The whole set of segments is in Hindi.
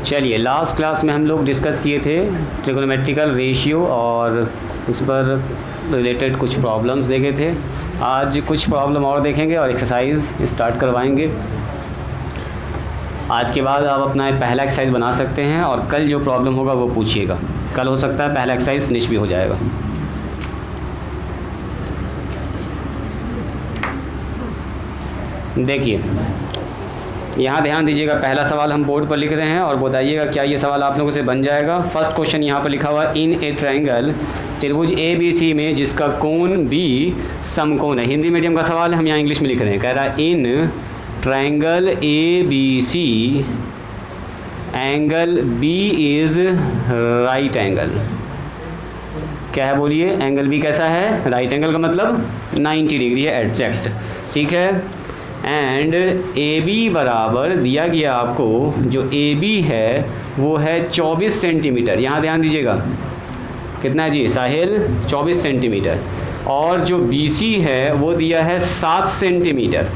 चलिए, लास्ट क्लास में हम लोग डिस्कस किए थे ट्रिगोनोमेट्रिकल रेशियो और उस पर रिलेटेड कुछ प्रॉब्लम्स देखे थे। आज कुछ प्रॉब्लम और देखेंगे और एक्सरसाइज स्टार्ट करवाएंगे। आज के बाद आप अपना पहला एक्सरसाइज बना सकते हैं और कल जो प्रॉब्लम होगा वो पूछिएगा। कल हो सकता है पहला एक्सरसाइज फिनिश भी हो जाएगा। देखिए, यहाँ ध्यान दीजिएगा, पहला सवाल हम बोर्ड पर लिख रहे हैं और बताइएगा क्या ये सवाल आप लोगों से बन जाएगा। फर्स्ट क्वेश्चन यहाँ पर लिखा हुआ इन ए ट्रायंगल, त्रिभुज ए बी सी में जिसका कोण बी समकोण है। हिंदी मीडियम का सवाल है, हम यहाँ इंग्लिश में लिख रहे हैं। कह रहा है in triangle A B C angle B is right angle. क्या है बोलिए, एंगल बी कैसा है? राइट एंगल का मतलब 90 डिग्री है एग्जैक्ट, ठीक है। एंड ए बी बराबर दिया गया आपको, जो ए बी है वो है 24 सेंटीमीटर। यहाँ ध्यान दीजिएगा, कितना है जी साहिल? 24 सेंटीमीटर। और जो बी सी है वो दिया है 7 सेंटीमीटर।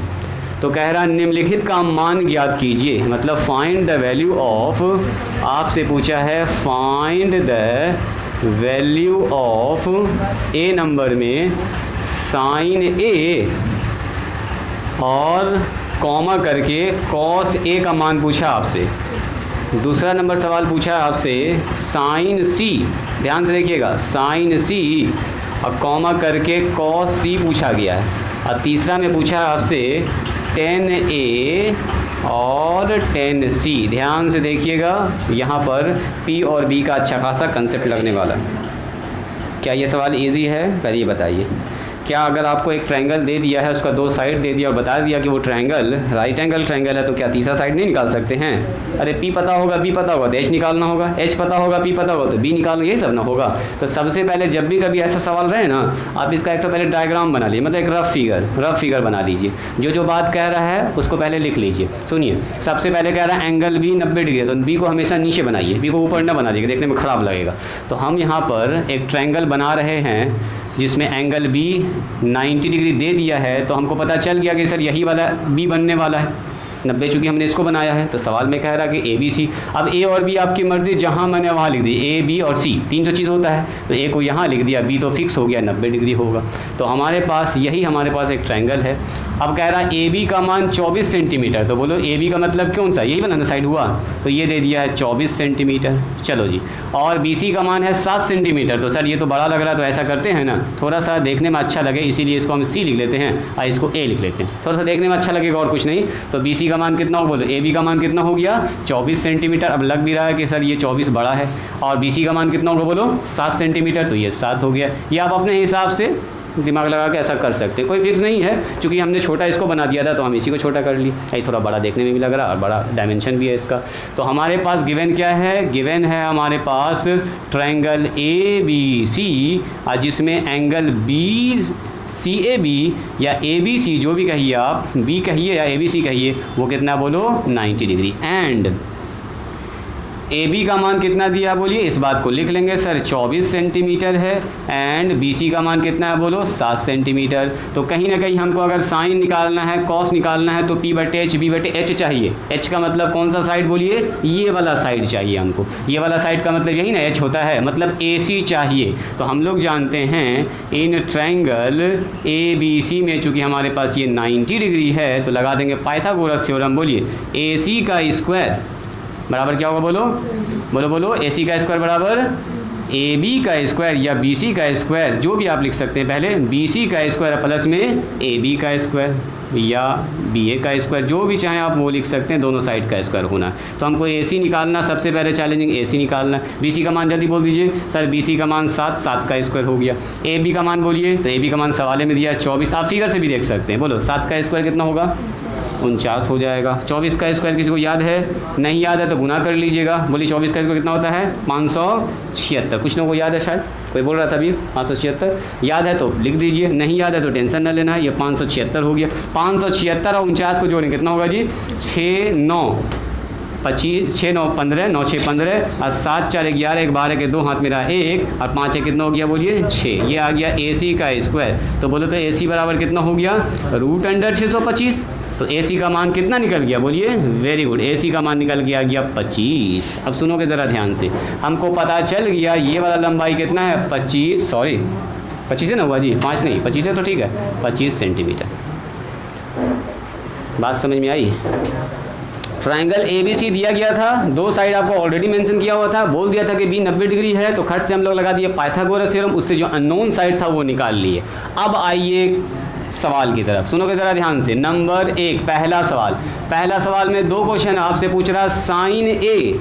तो कह रहा निम्नलिखित का मान ज्ञात कीजिए, मतलब फाइंड द वैल्यू ऑफ, आपसे पूछा है find the value of A number में साइन ए और कॉमा करके कॉस ए का मान पूछा आपसे। दूसरा नंबर सवाल पूछा आपसे साइन सी, ध्यान से देखिएगा, साइन सी और कॉमा करके कॉस सी पूछा गया है। और तीसरा में पूछा आपसे टेन ए और टेन सी। ध्यान से देखिएगा, यहाँ पर पी और बी का अच्छा खासा कंसेप्ट लगने वाला है। क्या ये सवाल इजी है? पहले ये बताइए, क्या अगर आपको एक ट्रायंगल दे दिया है, उसका 2 साइड दे दिया और बता दिया कि वो ट्रायंगल राइट एंगल ट्रायंगल है, तो क्या तीसरा साइड नहीं निकाल सकते हैं? अरे पी पता होगा, बी पता होगा तो एच निकालना होगा, एच पता होगा, पी पता होगा तो बी निकालना, ये सब ना होगा। तो सबसे पहले जब भी कभी ऐसा सवाल रहे ना, आप इसका एक तो पहले डायग्राम बना लीजिए, मतलब एक रफ फिगर बना लीजिए। जो बात कह रहा है उसको पहले लिख लीजिए। सुनिए, सबसे पहले कह रहा है एंगल बी 90 डिग्री, तो बी को हमेशा नीचे बनाइए, बी को ऊपर ना बना दीजिए, देखने में ख़राब लगेगा। तो हम यहाँ पर एक ट्रायंगल बना रहे हैं जिसमें एंगल बी 90 डिग्री दे दिया है। तो हमको पता चल गया कि सर यही वाला बी बनने वाला है, 90, चूँकि हमने इसको बनाया है। तो सवाल में कह रहा कि ए बी सी। अब ए और बी आपकी मर्ज़ी, जहाँ मैंने वहाँ लिख दी, ए बी और सी, 3 तो चीज़ होता है। तो ए को यहाँ लिख दिया, बी तो फिक्स हो गया 90 डिग्री होगा। तो हमारे पास हमारे पास एक ट्रायंगल है। अब कह रहा है ए बी का मान 24 सेंटीमीटर। तो बोलो ए बी का मतलब कौन सा? यही बनाना साइड हुआ, तो ये दे दिया है 24 सेंटीमीटर। चलो जी, और बी सी का मान है 7 सेंटीमीटर। तो सर ये तो बड़ा लग रहा है, तो ऐसा करते हैं ना, थोड़ा सा देखने में अच्छा लगे इसीलिए इसको हम सी लिख लेते हैं और इसको ए लिख लेते हैं, थोड़ा सा देखने में अच्छा लगेगा और कुछ नहीं। तो बी सी का मान कितना हो? बोलो ए बी का मान कितना हो गया? 24 सेंटीमीटर। अब लग भी रहा है कि सर ये 24 बड़ा है, और बी सी का मान कितना होगा? बोलो 7 सेंटीमीटर, तो ये 7 हो गया। ये आप अपने हिसाब से दिमाग लगा के ऐसा कर सकते हैं, कोई फिक्स नहीं है। क्योंकि हमने छोटा इसको बना दिया था तो हम इसी को छोटा कर लिए, ये थोड़ा बड़ा देखने में भी लग रहा है और बड़ा डायमेंशन भी है इसका। तो हमारे पास गिवन क्या है? गिवन है हमारे पास ट्रायंगल ए बी सी, जिसमें angle B C A B या ए बी सी, जो भी कहिए आप, बी कहिए या ए बी सी कहिए, वो कितना बोलो? 90 डिग्री। एंड ए बी का मान कितना दिया बोलिए? इस बात को लिख लेंगे सर, 24 सेंटीमीटर है। एंड बी सी का मान कितना है बोलो? 7 सेंटीमीटर। तो कहीं ना कहीं हमको अगर साइन निकालना है, कॉस निकालना है, तो पी बटे एच, बी बटे एच चाहिए। एच का मतलब कौन सा साइड बोलिए? ये वाला साइड चाहिए हमको। ये वाला साइड का मतलब यही ना एच होता है, मतलब ए सी चाहिए। तो हम लोग जानते हैं इन ट्रायंगल ए बी सी में चूँकि हमारे पास ये 90 डिग्री है, तो लगा देंगे पाइथागोरस थ्योरम। बोलिए ए सी का स्क्वायर बराबर क्या होगा? बोलो बोलो बोलो, ए सी का स्क्वायर बराबर ए बी का स्क्वायर या बी सी का स्क्वायर, जो भी आप लिख सकते हैं। पहले बी सी का स्क्वायर प्लस में ए बी का स्क्वायर या बी ए का स्क्वायर, जो भी चाहें आप वो लिख सकते हैं, दोनों साइड का स्क्वायर होना। तो हमको ए सी निकालना, सबसे पहले चैलेंजिंग ए सी निकालना। बी सी का मान जल्दी बोल दीजिए सर। बी सी का मान 7, 7 का स्क्वायर हो गया। ए बी का मान बोलिए, तो ए बी का मान सवाले में दिया 24, आप फिगर से भी देख सकते हैं। बोलो 7 का स्क्वायर कितना होगा? 49 हो जाएगा। 24 का स्क्वायर किसी को याद है? नहीं याद है तो गुना कर लीजिएगा। बोलिए 24 का स्क्वायर कितना होता है? 576। कुछ लोगों को याद है, शायद कोई बोल रहा था अभी 576। याद है तो लिख दीजिए, नहीं याद है तो टेंशन न लेना, ये 576 हो गया। 576 और 49 को जोड़ेंगे कितना होगा जी? 6 9 25, 6 9 15, 9 6 15 और 7 4 11, 1 12 के 2 हाथ मेरा 1 और 5 1 कितना हो गया बोलिए? 6। ये आ गया ए सी का स्क्वायर। तो बोलो तो ए सी बराबर कितना हो गया? √625। तो AC का मान कितना निकल गया बोलिए? वेरी गुड, AC का मान निकल गया 25। अब सुनोगे ज़रा ध्यान से, हमको पता चल गया ये वाला लंबाई कितना है 25 है ना हुआ जी, 5 नहीं 25 है तो ठीक है, 25 सेंटीमीटर। बात समझ में आई? ट्रायंगल ABC दिया गया था, दो साइड आपको ऑलरेडी मेंशन किया हुआ था, बोल दिया था कि B 90 डिग्री है, तो खट से हम लोग लगा दिए पाइथागोरस थ्योरम, उससे जो अननोन साइड था वो निकाल लिए। अब आइए सवाल की तरफ, सुनोगे ज़रा ध्यान से। नंबर 1 पहला सवाल में 2 क्वेश्चन आपसे पूछ रहा साइन A,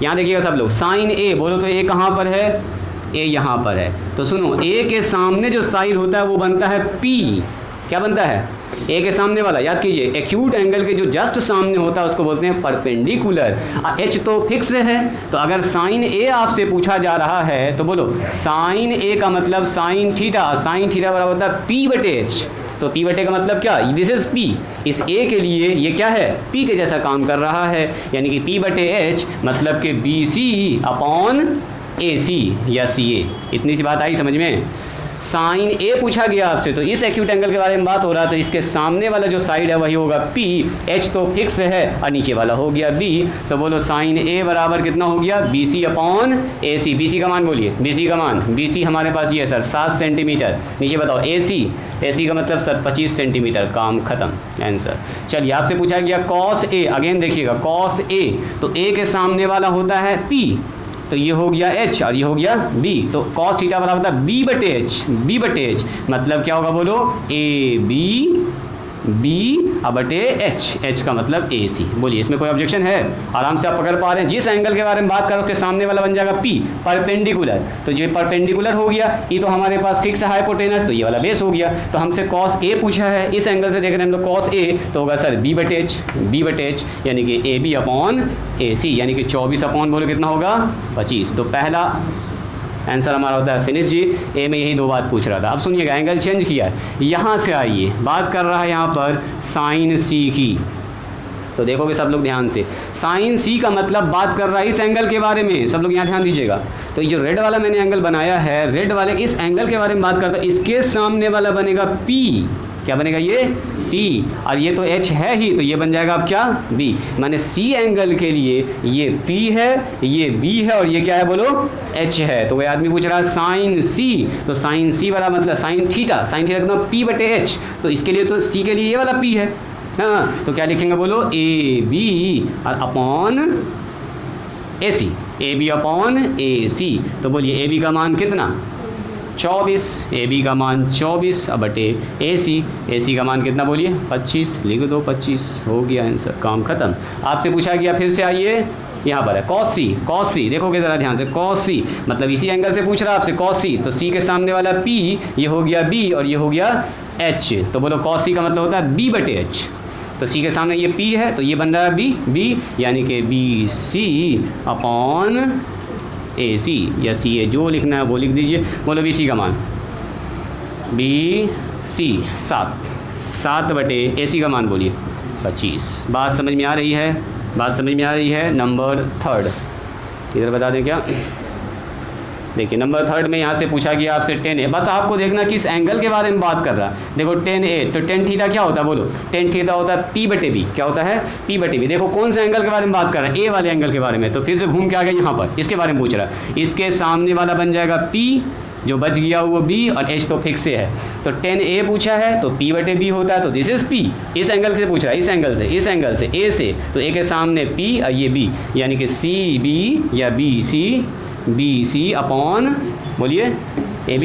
यहाँ देखिएगा सब लोग, साइन A बोलो तो A कहाँ पर है? A यहाँ पर है। तो सुनो, A के सामने जो साइड होता है वो बनता है P। क्या बनता है? A के सामने वाला, याद कीजिए, एक्यूट एंगल के जो जस्ट सामने होता है उसको बोलते हैं परपेंडिकुलर। H तो फिक्स है, तो अगर साइन A आपसे पूछा जा रहा है तो बोलो साइन A का मतलब साइन थीटा बराबर होता है P/H। तो P/H का मतलब क्या? This is P। इस A के लिए ये क्या है? P के जैसा काम कर रहा है, यानी कि P/H मतलब कि BC/AC या CA। इतनी सी बात आई समझ में? साइन A पूछा गया आपसे, तो इस एक्यूट एंगल के बारे में बात हो रहा है, तो इसके सामने वाला जो साइड है वही होगा P, H तो फिक्स है और नीचे वाला हो गया B। तो बोलो साइन A बराबर कितना हो गया? BC/AC। BC का मान बोलिए, BC का मान, BC हमारे पास ये है सर 7 सेंटीमीटर। नीचे बताओ AC का मतलब सर 25 सेंटीमीटर। काम खत्म, आंसर। चलिए आपसे पूछा गया कॉस A, अगेन देखिएगा कॉस A, तो A के सामने वाला होता है P, तो ये हो गया H और ये हो गया B, तो cos थीटा बराबर होता है B/H मतलब क्या होगा बोलो? H का मतलब AC। बोलिए इसमें कोई ऑब्जेक्शन है? आराम से आप पकड़ पा रहे हैं? जिस एंगल के बारे में बात करो उसके सामने वाला बन जाएगा P, परपेंडिकुलर, तो ये परपेंडिकुलर हो गया, ये तो हमारे पास फिक्स है हाइपोटेनस, तो ये वाला बेस हो गया। तो हमसे cos A पूछा है, इस एंगल से देख रहे हैं हम लोग cos A, तो होगा सर B/H यानी कि AB/AC, यानी कि 24 अपॉन बोलो कितना होगा? 25। तो पहला आंसर हमारा होता है फिनिश जी। ए में यही 2 बात पूछ रहा था। अब सुनिएगा, एंगल चेंज किया है, यहाँ से आइए, बात कर रहा है यहाँ पर साइन C की। तो देखोगे सब लोग ध्यान से, साइन C का मतलब बात कर रहा है इस एंगल के बारे में। सब लोग यहाँ ध्यान दीजिएगा। तो ये जो रेड वाला मैंने एंगल बनाया है, रेड वाले इस एंगल के बारे में बात करता है, इसके सामने वाला बनेगा P। क्या बनेगा? ये P, और ये तो H है ही, तो ये बन जाएगा अब क्या? B। माने C एंगल के लिए ये P है, ये B है, और ये क्या है बोलो? H है। तो वही आदमी पूछ रहा है साइन C, तो साइन C वाला मतलब साइन थीटा का मतलब P/H, तो इसके लिए तो C के लिए ये वाला P है, हाँ, तो क्या लिखेंगे बोलो? AB upon AC, AB/AC। तो बोलिए AB का मान कितना? 24, AB का मान 24 बटे AC का मान कितना बोलिए? 25। लिख दो 25, हो गया आंसर, काम खत्म। आपसे पूछा गया, फिर से आइए, यहाँ पर है cos C, देखोगे ज़रा ध्यान से, cos C मतलब इसी एंगल से पूछ रहा है आपसे cos C, तो C के सामने वाला P, ये हो गया B और ये हो गया H, तो बोलो cos C का मतलब होता है B/H। तो C के सामने ये P है, तो ये बन रहा है B यानी कि BC/AC या CA, जो लिखना है वो लिख दीजिए। बोलो BC का मान BC 7 बटे AC का मान बोलिए 25। बात समझ में आ रही है? नंबर 3 इधर बता दें क्या? देखिए नंबर 3 में यहाँ से पूछा गया आपसे 10A। बस आपको देखना किस एंगल के बारे में बात कर रहा है। देखो 10A, तो 10 थीटा क्या होता है बोलो? 10 थीटा होता है P/B। क्या होता है? P/B। देखो कौन से एंगल के बारे में बात कर रहा है? A वाले एंगल के बारे में। तो फिर से घूम के आ गया यहाँ पर, इसके बारे में पूछ रहा है। इसके सामने वाला बन जाएगा P, जो बच गया वो B, और H तो फिक्स है। तो 10A पूछा है तो P/B होता है, तो दिस इज P। इस एंगल से पूछ रहा है, इस एंगल से A से, तो A के सामने P और ये B, यानी कि CB या BC अपॉन बोलिए AB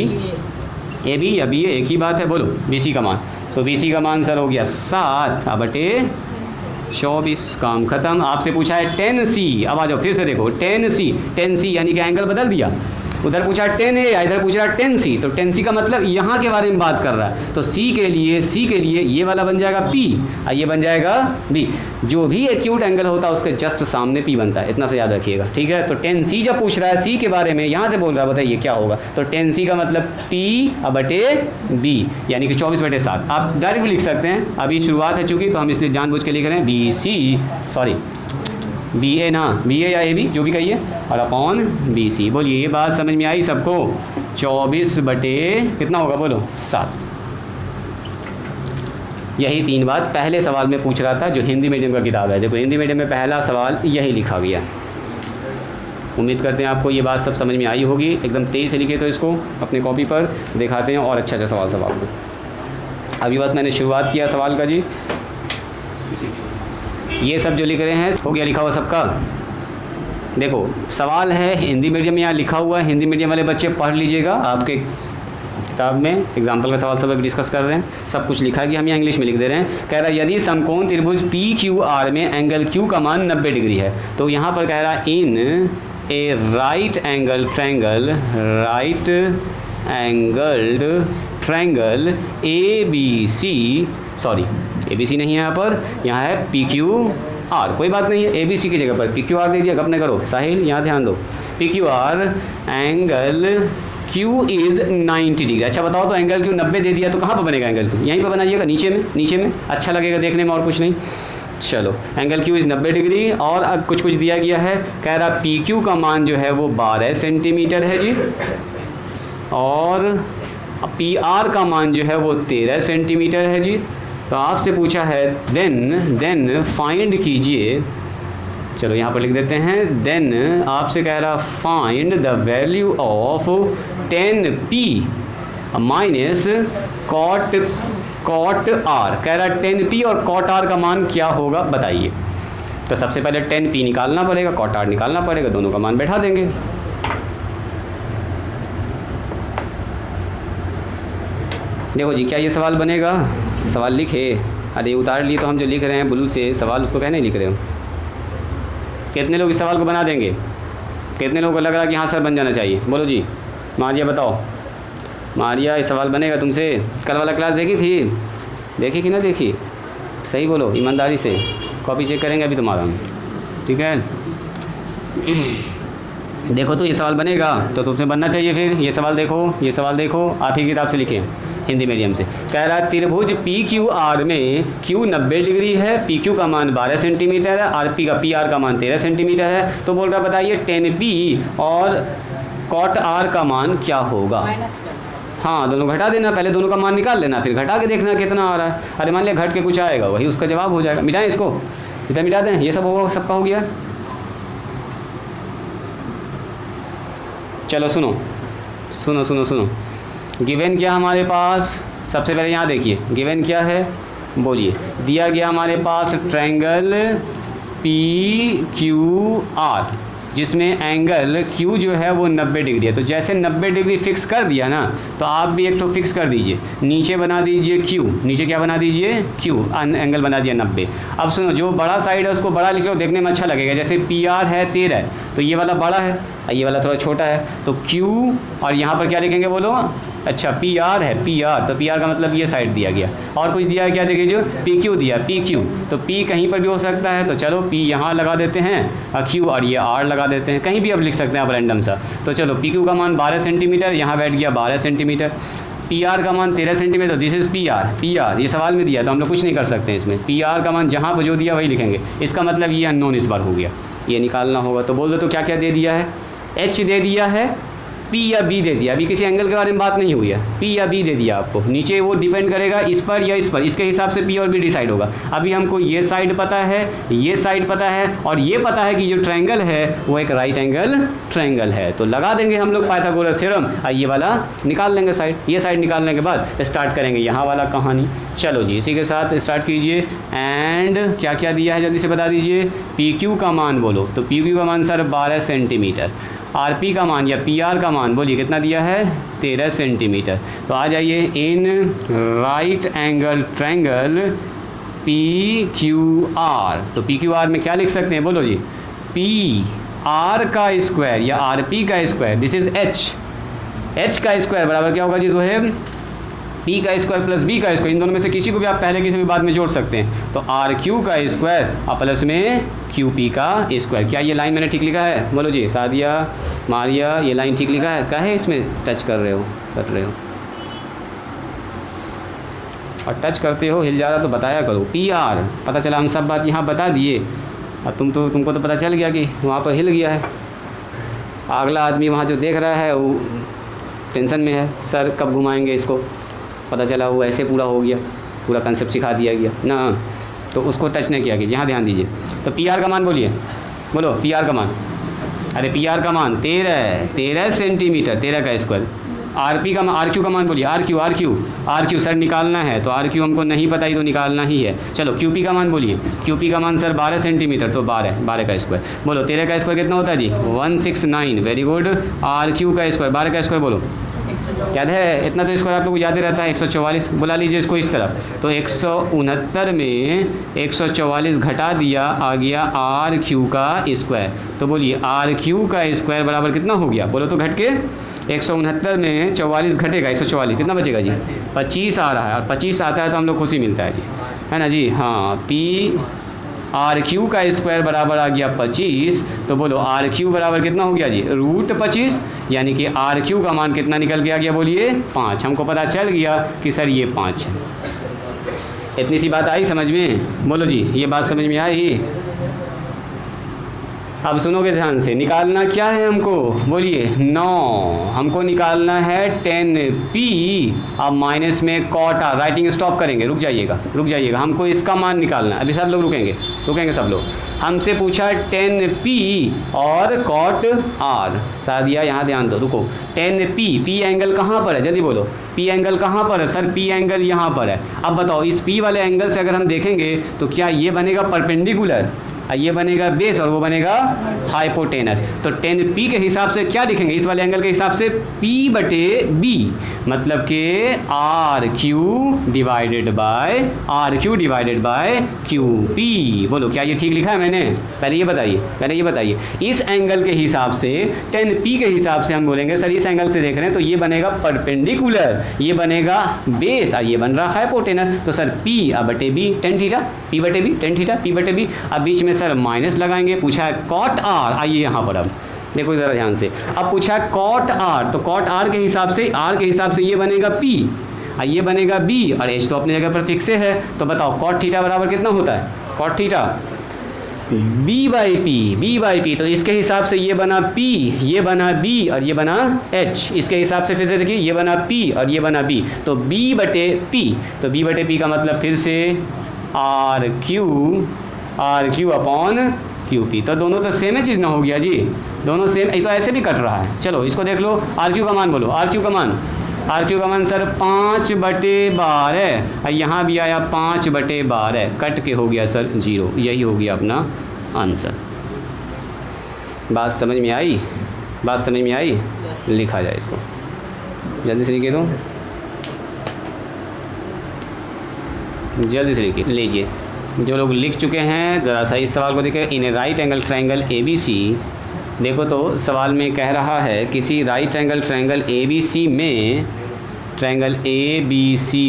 या BA, एक ही बात है, बोलो BC का मान। तो BC का मान सर हो गया 7 बटे 24, काम खत्म। आपसे पूछा है 10C, अब आ जाओ फिर से देखो 10C यानी कि एंगल बदल दिया। उधर पूछा 10A, इधर पूछ रहा 10C, तो 10C का मतलब यहाँ के बारे में बात कर रहा है। तो C के लिए ये वाला बन जाएगा P और ये बन जाएगा B। जो भी एक्यूट एंगल होता है उसके जस्ट सामने P बनता है, इतना से याद रखिएगा, ठीक है? तो 10C जब पूछ रहा है C के बारे में, यहाँ से बोल रहा है, बताइए क्या होगा? तो 10C का मतलब P बटे B यानी कि 24/7। आप डायरेक्ट लिख सकते हैं, अभी शुरुआत है चूँकि, तो हम इसलिए जानबूझ के लिख रहे हैं BA ना, BA या AB जो भी कहिए, और अपॉन BC। बोलिए ये बात समझ में आई सबको? 24 बटे कितना होगा बोलो? 7। यही 3 बात पहले सवाल में पूछ रहा था जो हिंदी मीडियम का किताब है। देखो हिंदी मीडियम में पहला सवाल यही लिखा गया। उम्मीद करते हैं आपको ये बात सब समझ में आई होगी। एकदम तेज़ से लिखे तो इसको अपने कॉपी पर दिखाते हैं और अच्छा सवाल को। अभी बस मैंने शुरुआत किया सवाल का जी। ये सब जो लिख रहे हैं हो गया लिखा हुआ सबका। देखो सवाल है हिंदी मीडियम में, यहाँ लिखा हुआ है। हिंदी मीडियम वाले बच्चे पढ़ लीजिएगा, आपके किताब में एग्जाम्पल का सवाल सब अभी डिस्कस कर रहे हैं। सब कुछ लिखा है कि हम यहाँ इंग्लिश में लिख दे रहे हैं। कह रहा है यदि समकोण त्रिभुज PQR में एंगल Q का मान 90 डिग्री है, तो यहाँ पर कह रहा है in a right angled triangle ABC, sorry ABC नहीं है यहाँ है PQR। कोई बात नहीं है, ABC की जगह पर PQR दे दिया, गप न करो साहिल, यहाँ ध्यान दो। PQR angle Q is 90 degree. अच्छा बताओ तो एंगल Q 90 दे दिया तो कहाँ पर बनेगा एंगल Q? यहीं पर बनाइएगा, नीचे में अच्छा लगेगा देखने में और कुछ नहीं। चलो एंगल Q इज़ 90 डिग्री और अब कुछ दिया गया है। कह रहा PQ का मान जो है वो 12 सेंटीमीटर है जी, और PR का मान जो है वो 13 सेंटीमीटर है जी। तो आपसे पूछा है देन फाइंड कीजिए। चलो यहाँ पर लिख देते हैं देन आपसे कह रहा find the value of 10P minus cot R। कह रहा 10P और कॉट R का मान क्या होगा बताइए। तो सबसे पहले 10P निकालना पड़ेगा, कॉट R निकालना पड़ेगा, दोनों का मान बैठा देंगे। देखो जी क्या ये सवाल बनेगा? सवाल लिखे, अरे उतार लिए तो हम जो लिख रहे हैं ब्लू से सवाल उसको कहने लिख रहे हो। कितने लोग इस सवाल को बना देंगे? कितने लोगों को लग रहा है कि हाँ सर बन जाना चाहिए? बोलो जी। मारिया बताओ, मारिया ये सवाल बनेगा तुमसे? कल वाला क्लास देखी थी? देखी कि ना देखी? सही बोलो ईमानदारी से, कॉपी चेक करेंगे अभी तुम्हारा, ठीक है? देखो तो ये सवाल बनेगा तो तुमसे बनना चाहिए। फिर ये सवाल देखो आप ही किताब से लिखे हिंदी मीडियम से। कह रहा है त्रिभुज PQR में Q 90 डिग्री है, PQ का मान 12 सेंटीमीटर है, PR का मान 13 सेंटीमीटर है। तो बोल रहा बताइए 10P और कॉट R का मान क्या होगा? हाँ दोनों घटा देना, पहले दोनों का मान निकाल लेना, फिर घटा के देखना कितना आ रहा है। अरे मान लिया घट के कुछ आएगा, वही उसका जवाब हो जाएगा। मिटाएं इसको, मिटा दें, ये सब होगा, सबका हो गया। चलो सुनो गिवन क्या हमारे पास? सबसे पहले यहाँ देखिए गिवन क्या है, बोलिए। दिया गया हमारे पास ट्रायंगल PQR जिसमें एंगल Q जो है वो 90 डिग्री है। तो जैसे 90 डिग्री फिक्स कर दिया ना, तो आप भी एक तो फिक्स कर दीजिए, नीचे बना दीजिए Q, नीचे क्या बना दीजिए Q, एंगल बना दिया 90। अब सुनो, जो बड़ा साइड है उसको बड़ा लिखो, देखने में अच्छा लगेगा। जैसे PR है 13, तो ये वाला बड़ा है, ये वाला थोड़ा छोटा है, तो Q और यहाँ पर क्या लिखेंगे बोलो? अच्छा PR है, PR, तो PR का मतलब ये साइड दिया गया। और कुछ दिया क्या देखिए, जो PQ दिया, PQ, तो P कहीं पर भी हो सकता है, तो चलो P यहाँ लगा देते हैं, Q और ये R लगा देते हैं, कहीं भी आप लिख सकते हैं आप रैंडम सा। तो चलो PQ का मान 12 सेंटीमीटर, यहाँ बैठ गया 12 सेंटीमीटर। PR का मान 13 सेंटीमीटर, तो दिस इज़ PR ये सवाल में दिया तो हम लोग कुछ नहीं कर सकते हैं इसमें। PR का मान जहाँ पर जो दिया वही लिखेंगे, इसका मतलब ये अननोन इस बार हो गया, ये निकालना होगा। तो बोल दो तो क्या क्या दे दिया है? H दे दिया है, P या B दे दिया। अभी किसी एंगल के बारे में बात नहीं हुई है, P या B दे दिया आपको। नीचे वो डिपेंड करेगा इस पर या इस पर, इसके हिसाब से P और B डिसाइड होगा। अभी हमको ये साइड पता है, ये साइड पता है, और ये पता है कि जो ट्रायंगल है वो एक राइट एंगल ट्रायंगल है। तो लगा देंगे हम लोग पाइथागोरस थ्योरम, और ये वाला निकाल लेंगे साइड। ये साइड निकालने के बाद स्टार्ट करेंगे यहाँ वाला कहानी। चलो जी इसी के साथ स्टार्ट कीजिए। एंड क्या क्या दिया है जल्दी से बता दीजिए। PQ का मान बोलो, तो PQ का मान सर 12 सेंटीमीटर। RP का मान या PR का मान बोलिए कितना दिया है? 13 सेंटीमीटर। तो आ जाइए, in right angle triangle PQR, तो PQR में क्या लिख सकते हैं बोलो जी? PR का स्क्वायर या RP का स्क्वायर, दिस इज H का स्क्वायर बराबर क्या होगा जी जोहेब? P का स्क्वायर प्लस B का स्क्वायर। इन दोनों में से किसी को भी आप पहले किसी भी बाद में जोड़ सकते हैं। तो RQ का स्क्वायर और प्लस में QP का स्क्वायर। क्या ये लाइन मैंने ठीक लिखा है? बोलो जी सादिया, मारिया, ये लाइन ठीक लिखा है? काहे इसमें टच कर रहे हो और टच करते हो हिल जा रहा तो बताया करो। PR पता चला, हम सब बात यहाँ बता दिए, अब तुमको तो पता चल गया कि वहाँ पर हिल गया है। अगला आदमी वहाँ जो देख रहा है वो टेंशन में है, सर कब घुमाएंगे इसको, पता चला वो ऐसे पूरा हो गया। पूरा कंसेप्ट सिखा दिया गया ना, तो उसको टच नहीं किया गया। यहाँ ध्यान दीजिए। तो पी आर का मान बोलिए, बोलो पी आर का मान। अरे पी आर का मान 13 सेंटीमीटर, 13 का स्क्वायर। आर पी का आर क्यू का मान बोलिए, आर क्यू सर निकालना है, तो आर क्यू हमको नहीं पता ही तो निकालना ही है। चलो क्यू पी का मान बोलिए, क्यू पी का मान सर 12 सेंटीमीटर, तो 12 का स्क्वायर। बोलो 13 का स्क्वायर कितना होता है जी? 169। Very good. आर क्यू का स्क्वायर, 12 का स्क्वायर बोलो, याद है? इतना तो स्क्वायर आप लोग को याद ही रहता है, 144। बुला लीजिए इसको इस तरफ। तो 169 में 144 घटा दिया, आ गया आर क्यू का स्क्वायर। तो बोलिए आर क्यू का स्क्वायर बराबर कितना हो गया? बोलो तो घट के 169 में 44 घटेगा, 144 कितना बचेगा जी? 25 आ रहा है। और 25 आता है तो हम लोग खुशी मिलता है जी, है ना जी? हाँ, पी आर क्यू का स्क्वायर बराबर आ गया 25। तो बोलो आर क्यू बराबर कितना हो गया जी? √25। यानी कि आर क्यू का मान कितना निकल के आ गया? बोलिए 5। हमको पता चल गया कि सर ये 5 है। इतनी सी बात आई समझ में? बोलो जी, ये बात समझ में आई? अब सुनोगे ध्यान से। निकालना क्या है हमको? बोलिए 9। हमको निकालना है 10p। अब माइनस में कॉट आर, राइटिंग स्टॉप करेंगे, रुक जाइएगा। हमको इसका मान निकालना है। अभी सब लोग रुकेंगे सब लोग। हमसे पूछा 10p और कॉट आर। सादिया यहाँ ध्यान दो, रुको। 10p, p एंगल कहाँ पर है? जल्दी बोलो, p एंगल कहाँ पर है? सर p एंगल यहाँ पर है। अब बताओ इस p वाले एंगल से अगर हम देखेंगे तो क्या ये बनेगा परपेंडिकुलर, ये बनेगा बेस और वो बनेगा हाइपोटेनस। तो 10p के हिसाब से क्या लिखेंगे? इस वाले एंगल के हिसाब से p/b, मतलब कि R Q divided by QP। बोलो क्या ये ठीक लिखा है मैंने? पहले ये बताइए। इस एंगल के हिसाब से 10p के हिसाब से हम बोलेंगे सर इस एंगल से देख रहे हैं तो ये बनेगा परपेंडिकुलर, ये बनेगा बेस और ये बन रहा हाइपोटेनस। तो sir p/b tan theta, p/b tan theta, p/b। अब बीच में सर माइनस लगाएंगे। पूछा है कॉट आर, आइए यहाँ पर अब देखो ज़रा ध्यान से। अब पूछा है कॉट आर, तो कॉट आर के हिसाब से ये बनेगा p और ये बनेगा b और h तो अपनी जगह पर फिक्स है। तो बताओ कॉट थीटा बराबर कितना होता है? Cot theta b/p। तो इसके हिसाब से ये बना p, ये बना b और ये बना h। इसके हिसाब से फिर से देखिए, ये बना p और ये बना b, तो b/p। तो b/p का मतलब फिर से आर क्यू अपॉन QP। तो दोनों तो सेम ही चीज़ ना हो गया जी, दोनों सेम। तो ऐसे भी कट रहा है। चलो इसको देख लो। आर क्यू का मान बोलो, आर क्यू का मान सर 5/12 है और यहाँ भी आया 5/12 है, कट के हो गया सर 0। यही हो गया अपना आंसर। बात समझ में आई? लिखा जाए इसको, जल्दी से लिखे दो, जल्दी से लीजिए। जो लोग लिख चुके हैं ज़रा सा इस सवाल को देखें। इन a right angle triangle ABC, देखो तो सवाल में कह रहा है किसी राइट एंगल ट्रायंगल ABC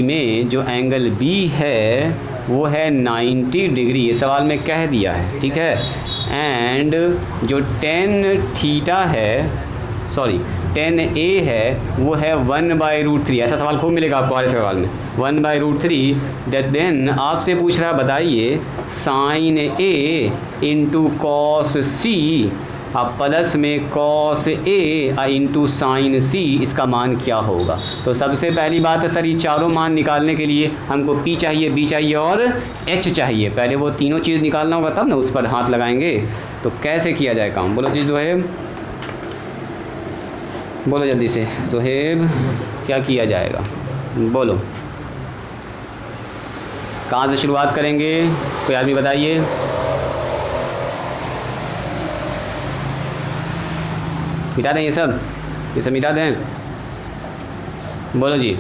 में जो एंगल B है वो है 90 डिग्री। ये सवाल में कह दिया है, ठीक है। एंड जो tan A है वो है 1/√3। ऐसा सवाल खूब मिलेगा आपको हमारे सवाल में, 1/√3। देन आपसे पूछ रहा है बताइए sin A into cos C अब प्लस में cos A into sin C, इसका मान क्या होगा? तो सबसे पहली बात है सर ये चारों मान निकालने के लिए हमको P चाहिए, B चाहिए और H चाहिए। पहले वो तीनों चीज़ निकालना होगा तब ना उस पर हाथ लगाएंगे। तो कैसे किया जाए काम? बोलो जी सुहेब, बोलो जल्दी से। सुहेब क्या किया जाएगा? बोलो कहाँ से शुरुआत करेंगे? कोई आदमी बताइए। मिटा दें ये सब मिटा दें। बोलो जी।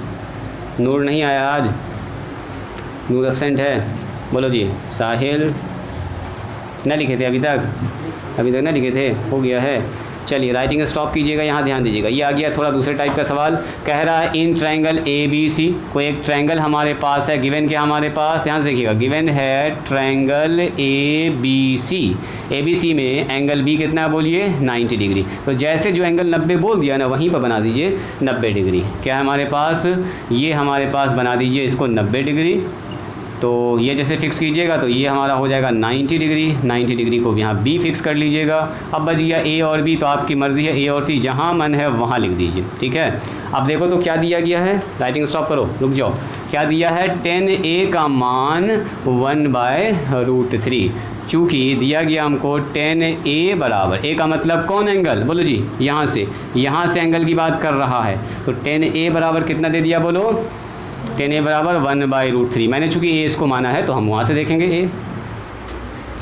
नूर नहीं आया आज, नूर एब्सेंट है। बोलो जी। साहिल न लिखे थे अभी तक न लिखे थे, हो गया है। चलिए राइटिंग स्टॉप कीजिएगा, यहाँ ध्यान दीजिएगा। ये आ गया थोड़ा दूसरे टाइप का सवाल। कह रहा है इन ट्रायंगल ABC, कोई एक ट्रायंगल हमारे पास है, गिवन क्या हमारे पास, ध्यान से देखिएगा। गिवन है ट्रायंगल ABC में एंगल B कितना है? बोलिए 90 डिग्री। तो जैसे जो एंगल 90 बोल दिया ना वहीं पर बना दीजिए 90 डिग्री। क्या है हमारे पास? ये हमारे पास बना दीजिए इसको 90 डिग्री। तो ये जैसे फिक्स कीजिएगा तो ये हमारा हो जाएगा 90 डिग्री। 90 डिग्री को यहाँ बी फिक्स कर लीजिएगा। अब बच गया ए और बी, तो आपकी मर्ज़ी है ए और सी जहाँ मन है वहाँ लिख दीजिए, ठीक है। अब देखो तो क्या दिया गया है, राइटिंग स्टॉप करो, रुक जाओ। क्या दिया है, 10a का मान 1/√3। चूँकि दिया गया हमको 10a बराबर, a का मतलब कौन एंगल, बोलो जी, यहाँ से एंगल की बात कर रहा है। तो 10a बराबर कितना दे दिया, बोलो 10a बराबर 1/√3। मैंने चूँकि a इसको माना है तो हम वहाँ से देखेंगे a।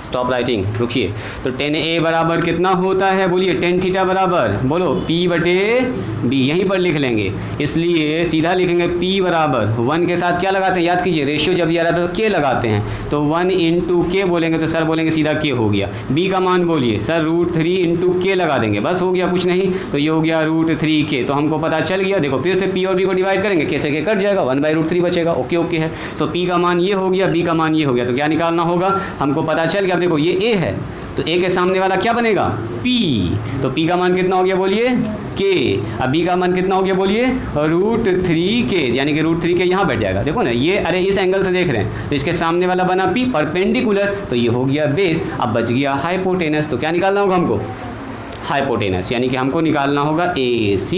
स्टॉप राइटिंग, रुकिए। तो 10a बराबर कितना होता है, बोलिए, tan थीटा बराबर, बोलो P/B, यहीं पर लिख लेंगे, इसलिए सीधा लिखेंगे P बराबर 1 के साथ क्या लगाते हैं, याद कीजिए, रेशियो जब दिया रहता है तो K लगाते हैं, तो 1 × K बोलेंगे तो सर बोलेंगे सीधा K हो गया। B का मान बोलिए सर √3 × K लगा देंगे, बस हो गया, कुछ नहीं, तो ये हो गया √3K। तो हमको पता चल गया, देखो फिर से P और B को डिवाइड करेंगे, K से K कट जाएगा, 1/√3 बचेगा। ओके ओके है। सो P का मान ये हो गया, B का मान ये हो गया, तो क्या निकालना होगा, हमको पता चल गया। अब देखो ये A है तो A के सामने वाला क्या बनेगा, P, तो P का मान कितना हो गया, बोलिए K। अब B का मान कितना हो गया, बोलिए √3K, यानी कि √3K यहाँ बैठ जाएगा। देखो ना ये, अरे इस एंगल से देख रहे हैं तो इसके सामने वाला बना P परपेंडिकुलर, तो ये हो गया बेस। अब बच गया हाइपोटेनस, तो क्या निकालना होगा हमको, हाइपोटेनस, यानी कि हमको निकालना होगा AC।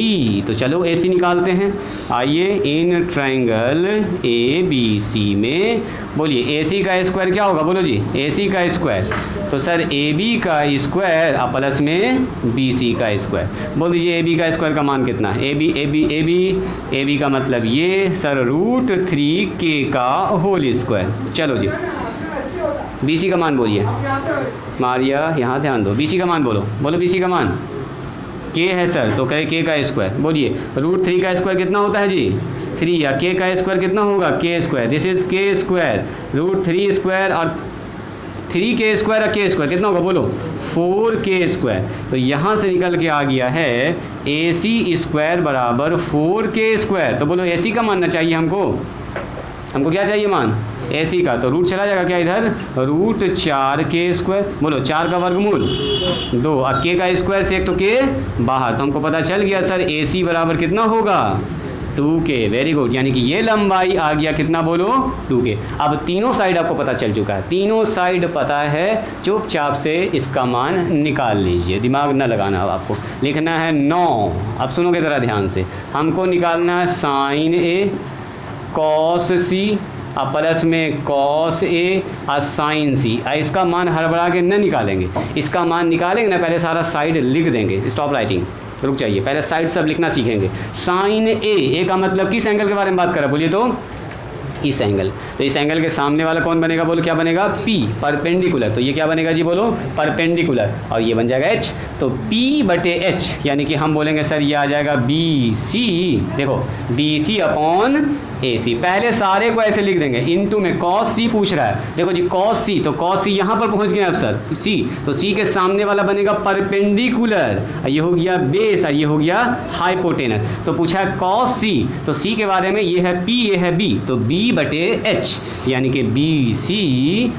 तो चलो AC निकालते हैं। आइए, इन ट्रायंगल ABC में, बोलिए AC का स्क्वायर क्या होगा, बोलो जी, AC का स्क्वायर, तो सर AB का स्क्वायर और प्लस में BC का स्क्वायर। बोल दीजिए AB का स्क्वायर का मान कितना है, AB का मतलब ये सर √3K का होल स्क्वायर। चलो जी, BC का मान बोलिए, मारिया यहाँ ध्यान दो, BC का मान बोलो, बोलो BC का मान K है सर, तो कहे K का स्क्वायर, बोलिए √3 का स्क्वायर कितना होता है जी, 3, या K का स्क्वायर कितना होगा, K square, this is K square, √3 square और 3K स्क्वायर और K स्क्वायर कितना होगा, बोलो 4K स्क्वायर। तो यहाँ से निकल के आ गया है AC स्क्वायर बराबर 4K स्क्वायर। तो बोलो AC का मानना चाहिए हमको क्या चाहिए मान, AC का, तो रूट चला जाएगा क्या इधर, √4K स्क्वायर, बोलो 4 का वर्गमूल 2, और K का स्क्वायर से एक तो K बाहर, तो हमको पता चल गया सर AC बराबर कितना होगा, 2K। वेरी गुड, यानी कि ये लंबाई आ गया कितना, बोलो 2K। अब तीनों साइड आपको पता चल चुका है, तीनों साइड पता है, चुपचाप से इसका मान निकाल लीजिए, दिमाग न लगाना। अब आपको लिखना है 9। अब सुनोगे ज़रा ध्यान से, हमको निकालना है sin A cos C और प्लस में cos A और sin C। इसका मान हड़बड़ा के न निकालेंगे, इसका मान निकालेंगे ना, पहले सारा साइड लिख देंगे। स्टॉप राइटिंग, रुक जाइए, पहले साइड सब लिखना सीखेंगे। sin A का मतलब किस एंगल के बारे में बात कर रहा है, बोलिए तो इस एंगल। तो इस एंगल के सामने वाला कौन बनेगा, बोलो क्या बनेगा, P, परपेंडिकुलर। तो ये क्या बनेगा जी, बोलो परपेंडिकुलर, और ये बन जाएगा H। तो P/H, यानी कि हम बोलेंगे सर ये आ जाएगा BC। देखो BC/AC, पहले सारे को ऐसे लिख देंगे, इनटू में cos C पूछ रहा है, देखो जी cos C, तो cos C यहाँ पर पहुँच गया अब सर C, तो C के सामने वाला बनेगा परपेंडिकुलर, ये हो गया बेस, ये हो गया हाइपोटेनस। तो पूछा है cos C, तो C के बारे में ये है P, ये है B, तो B/H, यानी कि BC/,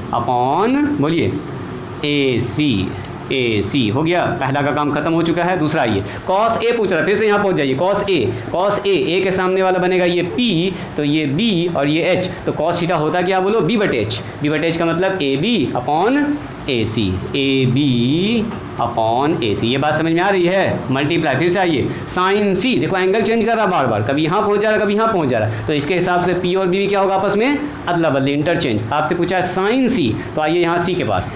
बोलिए AC हो गया। पहला का काम खत्म हो चुका है। दूसरा ये cos A पूछ रहा है, फिर से यहाँ पहुँच जाइए, cos A के सामने वाला बनेगा ये P, तो ये B और ये H, तो cos थीटा होता क्या, बोलो B/H का मतलब AB/AC, AB/AC। ये बात समझ में आ रही है, मल्टीप्लाई। फिर से आइए, sin C, देखो एंगल चेंज कर रहा है बार बार, कभी यहाँ पहुँच जा रहा है, कभी यहाँ पहुँच जा रहा है, तो इसके हिसाब से P और B क्या होगा, आपस में अदला बदली, इंटरचेंज। आपसे पूछा है sin C, तो आइए यहाँ C के पास,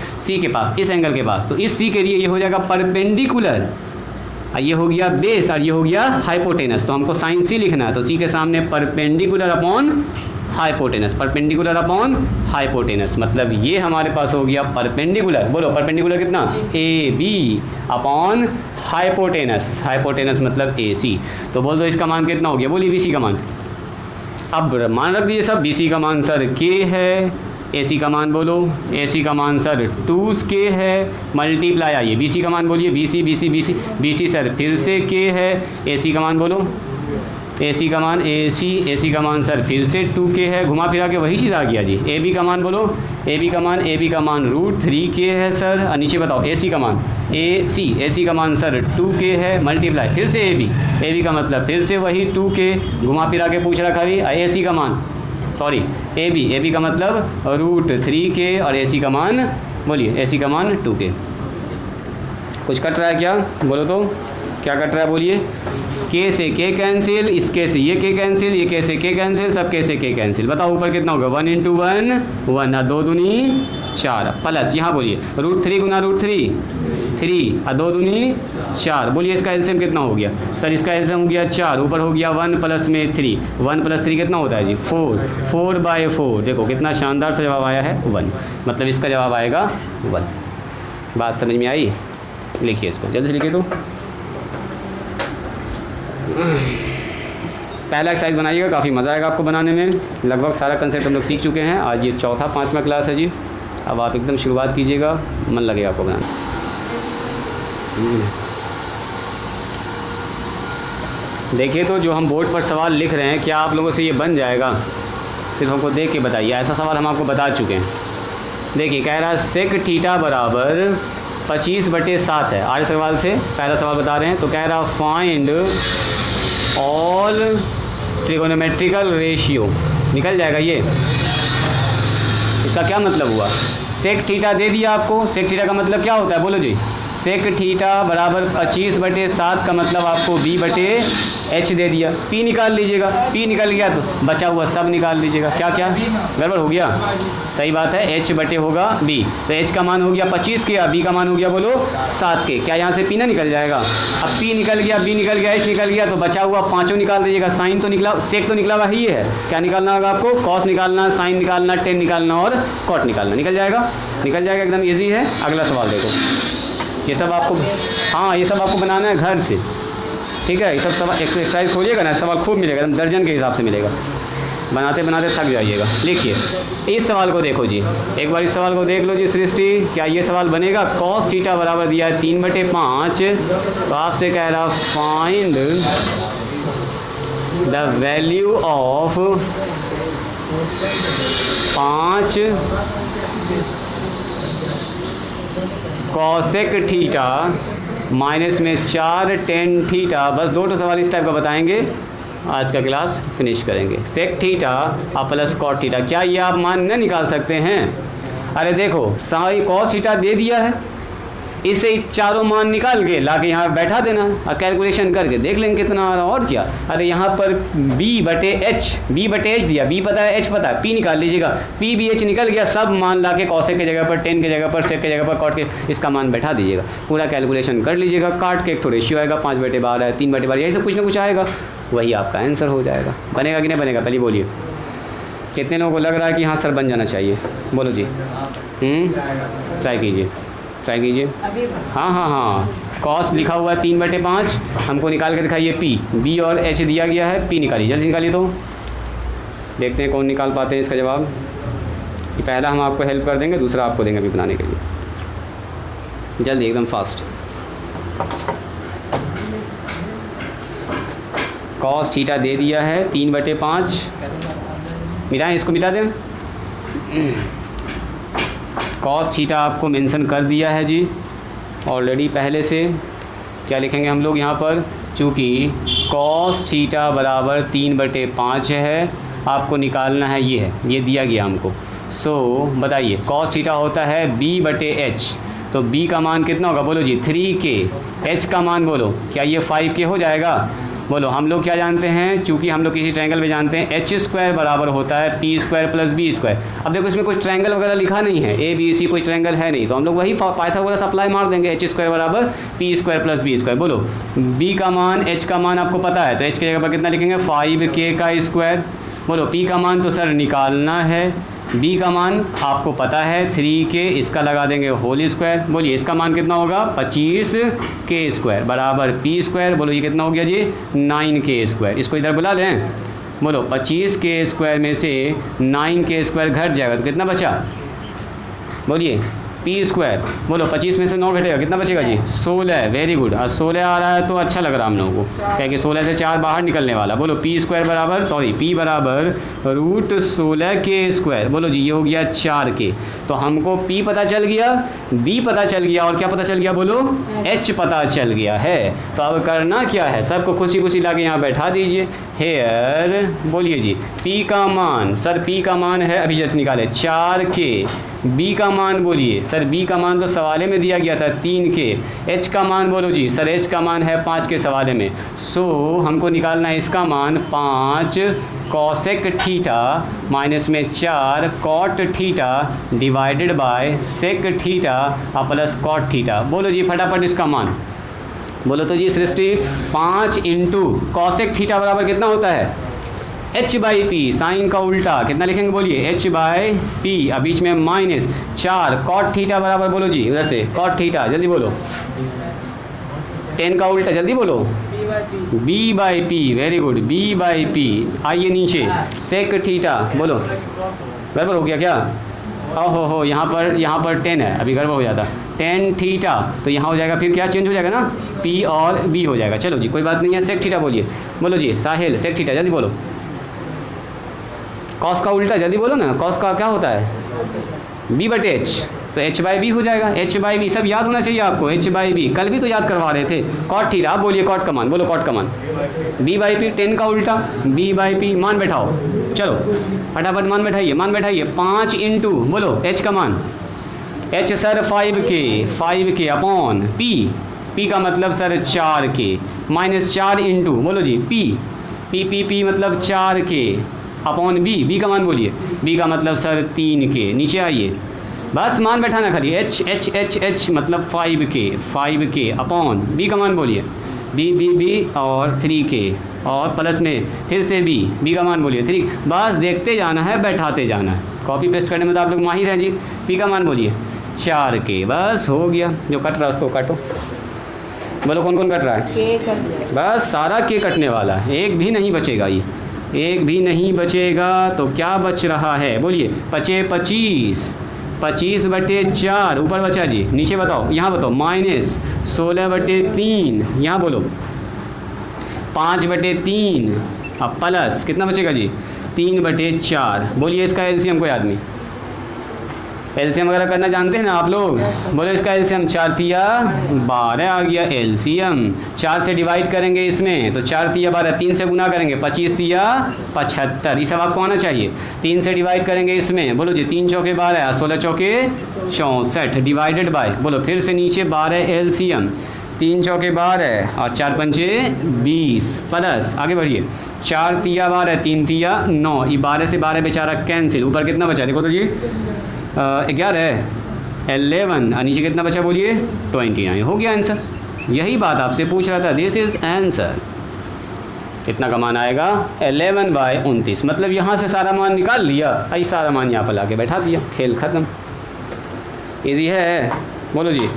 इस एंगल के पास, तो इस C के लिए ये हो जाएगा परपेंडिकुलर, ये हो गया बेस और ये हो गया हाइपोटेनस। तो हमको sin C लिखना है, तो C के सामने परपेंडिकुलर अपॉन हाइपोटेनस, मतलब ये हमारे पास हो गया परपेंडिकुलर। बोलो परपेंडिकुलर कितना, AB/, हाइपोटेनस मतलब AC। तो बोल दो इसका मान कितना हो गया, बोलिए BC का मान। अब मान रख दीजिए सब, BC का मान सर K है, AC का मान बोलो, AC का मान सर 2K है, मल्टीप्लाई। आइए BC का मान बोलिए, BC सर फिर से K है, AC का मान बोलो, AC का मान सर फिर से 2K है, घुमा फिरा के वही चीज़ आ गया जी। AB का मान बोलो, AB का मान √3K है सर, और नीचे बताओ AC का मान, AC का मान सर 2K है, मल्टीप्लाई फिर से AB का मतलब फिर से वही 2K, घुमा फिरा के पूछ रहा खाली AC का मान, सॉरी ए बी का मतलब √3k और AC का मान बोलिए AC का मान 2k। कुछ कट रहा है क्या, बोलो तो क्या कट रहा है बोलिए। k से k कैंसिल, इस k से ये k कैंसिल, ये k से k कैंसिल, सब k से k कैंसिल। बताओ ऊपर कितना होगा 1 × 1 1 और 2 दूनी 4 प्लस यहाँ बोलिए √3 गुना √3 3 और 2 दूनी 4। बोलिए इसका एलसीएम कितना हो गया सर, इसका एलसीएम हो गया 4, ऊपर हो गया 1 प्लस में 3, 1 + 3 कितना होता है जी 4, 4/4। देखो कितना शानदार सा जवाब आया है 1, मतलब इसका जवाब आएगा 1। बात समझ में आई, लिखिए इसको जल्दी से लिखिए। तो पहला एक्सरसाइज बनाइएगा, काफ़ी मज़ा आएगा आपको बनाने में। लगभग सारा कंसेप्ट हम लोग सीख चुके हैं। आज ये चौथा 5वां क्लास है जी। अब आप एकदम शुरुआत कीजिएगा, मन लगेगा आपको बनाने। देखिए तो जो हम बोर्ड पर सवाल लिख रहे हैं, क्या आप लोगों से ये बन जाएगा, सिर्फ हमको देख के बताइए। ऐसा सवाल हम आपको बता चुके हैं। देखिए कह रहा है सेक थीटा बराबर 25/7 है। आज सवाल से पहला सवाल बता रहे हैं। तो कह रहा फाइंड ऑल ट्रिगोनोमेट्रिकल रेशियो, निकल जाएगा ये। इसका क्या मतलब हुआ, सेक थीटा दे दिया आपको। सेक थीटा का मतलब क्या होता है बोलो जी। सेक थीटा बराबर 25/7 का मतलब आपको b/h दे दिया। p निकाल लीजिएगा, p निकल गया तो बचा हुआ सब निकाल लीजिएगा। क्या क्या गड़बड़ हो गया, सही बात है, h/, होगा b। तो h का मान हो गया 25 के, b का मान हो गया बोलो 7 के। क्या यहाँ से p ना निकल जाएगा। अब p निकल गया, b निकल गया, h निकल गया, तो बचा हुआ पाँचों निकाल दीजिएगा। साइन तो निकला, सेक तो निकला हुआ ही है। क्या निकालना होगा आपको, कॉस निकालना, साइन निकालना, टेन निकालना और कॉट निकालना। निकल जाएगा, निकल जाएगा, एकदम ईजी है। अगला सवाल देखो, ये सब आपको, हाँ ये सब आपको बनाना है घर से, ठीक है। ये सब सवाल एक्सरसाइज खोलिएगा ना, सवाल खूब मिलेगा, एकदम दर्जन के हिसाब से मिलेगा। बनाते बनाते थक जाइएगा। लिखिए इस सवाल को देखो जी, एक बार इस सवाल को देख लो जी सृष्टि। क्या ये सवाल बनेगा, कॉस थीटा बराबर दिया है 3/5। तो आपसे कह रहा find the value of 5 cosec theta minus में 4 टेन थीटा। बस 2 सवाल इस टाइप का बताएंगे, आज का क्लास फिनिश करेंगे। सेक थीटा और प्लस कॉट थीटा, क्या ये आप मान न निकाल सकते हैं। अरे देखो सारी कॉस थीटा दे दिया है, इसे चारों मान निकाल के ला के यहाँ बैठा देना और कैलकुलेशन करके देख लेंगे कितना आ रहा। और क्या, अरे यहाँ पर b/h दिया, b पता है, h पता है, p निकाल लीजिएगा। p/h निकल गया, सब मान ला के कॉसेक के जगह पर, टेन के जगह पर, सेक के जगह पर, कॉट के, इसका मान बैठा दीजिएगा। पूरा कैलकुलेशन कर लीजिएगा। काट के एक तो रेशियो आएगा 5/12 है, 3/12, यही सब कुछ ना कुछ आएगा, वही आपका आंसर हो जाएगा। बनेगा कि नहीं बनेगा, पहले बोलिए। कितने लोगों को लग रहा है कि हाँ सर बन जाना चाहिए, बोलो जी। ट्राई कीजिए, ट्राई कीजिए। हाँ हाँ हाँ, कॉस लिखा हुआ है 3/5, हमको निकाल के दिखाइए p, b और h दिया गया है, p निकालिए, जल्दी निकालिए। तो देखते हैं कौन निकाल पाते हैं इसका जवाब। कि पहला हम आपको हेल्प कर देंगे, दूसरा आपको देंगे अभी बनाने के लिए। जल्दी एकदम फास्ट। कॉस थीटा दे दिया है 3/5, मिटाएं, इसको मिटा दें। कॉस थीटा आपको मेंशन कर दिया है जी ऑलरेडी पहले से। क्या लिखेंगे हम लोग यहाँ पर, चूँकि कॉस थीटा बराबर 3/5 है, आपको निकालना है ये दिया गया हमको। सो बताइए कॉस थीटा होता है b/h, तो b का मान कितना होगा बोलो जी 3k, h का मान बोलो, क्या ये 5k हो जाएगा बोलो। हम लोग क्या जानते हैं, चूंकि हम लोग किसी ट्रायंगल में जानते हैं h² बराबर होता है p² + b²। अब देखो इसमें कोई ट्रायंगल वगैरह लिखा नहीं है, ABC कोई ट्रायंगल है नहीं, तो हम लोग वही पाइथागोरस अप्लाई मार देंगे, h² बराबर p² + b²। बोलो b का मान, h का मान आपको पता है, तो h की जगह पर कितना लिखेंगे 5k²। बोलो p का मान तो सर निकालना है, b का मान आपको पता है 3k, इसका लगा देंगे होल स्क्वायर। बोलिए इसका मान कितना होगा 25k² बराबर p²। बोलो ये कितना हो गया जी 9k²। इसको इधर बुला लें। बोलो 25k² में से 9k² घट जाएगा तो कितना बचा, बोलिए पी स्क्वायर, बोलो 25 में से 9 घटेगा, कितना बचेगा जी? 16। Very good. 16 आ रहा है तो अच्छा लग रहा हम लोगों को, क्या कि 16 से 4 बाहर निकलने वाला। बोलो पी स्क्वायर बराबर, सॉरी पी बराबर √16 के स्क्वायर। बोलो जी ये हो गया 4 के। तो हमको पी पता चल गया, बी पता चल गया, और क्या पता चल गया? बोलो एच पता चल गया है। तो अब करना क्या है? सबको खुशी खुशी ला के यहाँ बैठा दीजिए। हेयर, बोलिए जी पी का मान, सर पी का मान है, अभी जस्ट निकाले 4 के। बी का मान बोलिए, सर बी का मान तो सवाले में दिया गया था 3 के। एच का मान बोलो जी, सर एच का मान है 5 के सवाले में। सो हमको निकालना है इसका मान 5 कॉसेक थीटा माइनस में 4 cot theta divided by sec theta और प्लस कॉट थीटा। बोलो जी फटाफट इसका मान बोलो तो जी सृष्टि। 5 इंटू कॉसेक थीटा बराबर कितना होता है? एच बाई पी, साइन का उल्टा कितना लिखेंगे बोलिए? एच बाई पी, अब बीच में माइनस 4 कॉट थीटा बराबर, बोलो जी उधर से कॉट थीटा, जल्दी बोलो। 10 का उल्टा, जल्दी बोलो। B by P, very good, B by P. आइए नीचे सेक थीटा, बोलो गड़बड़ हो गया क्या? ओहो हो, यहाँ पर 10 है, अभी गड़बड़ हो जाता। 10 थीटा तो यहाँ हो जाएगा, फिर क्या चेंज हो जाएगा ना, पी और बी हो जाएगा। चलो जी कोई बात नहीं है। सेक थीटा बोलिए, बोलो जी साहिल सेक थीटा, जल्दी बोलो। कॉस का उल्टा, जल्दी बोलो ना, कॉस का क्या होता है? बी बटे एच, तो एच बाई बी हो जाएगा। एच बाई बी सब याद होना चाहिए आपको, एच बाई बी कल भी तो याद करवा रहे थे। कॉट थीटा, आप बोलिए कॉट का मान, बोलो कॉट का मान। बी बाई पी, 10 का उल्टा बी बाई पी, मान बैठाओ, चलो फटाफट मान बैठाइए। 5 इंटू बोलो एच का मान, एच सर 5 के अपॉन पी का मतलब सर 4 के माइनस 4 इंटू बोलो जी पी मतलब 4 के अपॉन बी का मान बोलिए, बी का मतलब सर 3 के। नीचे आइए, बस मान बैठाना खाली, एच मतलब 5 के अपॉन बी का मान बोलिए, बी और 3 के, और प्लस में फिर से बी का मान बोलिए 3। बस देखते जाना है, बैठाते जाना है, कॉपी पेस्ट करने में तो आप लोग माहिर हैं जी। पी का मान बोलिए 4 के, बस हो गया। जो कट रहा है उसको काटो, बोलो कौन कौन कट रहा है? बस सारा के कटने वाला है, एक भी नहीं बचेगा, ये एक भी नहीं बचेगा। तो क्या बच रहा है बोलिए? 25 बटे 4 ऊपर बचा जी, नीचे बताओ, यहाँ बताओ माइनस 16 बटे 3, यहाँ बोलो 5 बटे 3 अब प्लस कितना बचेगा जी? 3 बटे 4। बोलिए इसका एलसीएम कोई आदमी? एलसीएम वगैरह करना जानते हैं ना आप लोग? बोलो इसका एलसीएम 4 तिया 12 आ गया एलसीएम। 4 से डिवाइड करेंगे इसमें तो 4 तिया 12, 3 से गुना करेंगे 25 तिया 75, ये सब आपको आना चाहिए। 3 से डिवाइड करेंगे इसमें, बोलो जी 3 चौके 12, 16 चौके 64 डिवाइडेड बाय, बोलो फिर से नीचे 12 एलसीएम, 3 चौके 12 और 4 पंचे 20 प्लस आगे बढ़िए 4 तिया 12, 3 तिया 9, ये 12 से 12 बेचारा कैंसिल, ऊपर कितना बचा देखो तो जी 11 11 और नीचे कितना बचा बोलिए? 29। हो गया आंसर, यही बात आपसे पूछ रहा था, दिस इज आंसर। कितना का मान आएगा? 11/29। मतलब यहाँ से सारा मान निकाल लिया, आई सारा मान यहाँ पर ला के बैठा दिया, खेल ख़त्म। इजी है, बोलो जी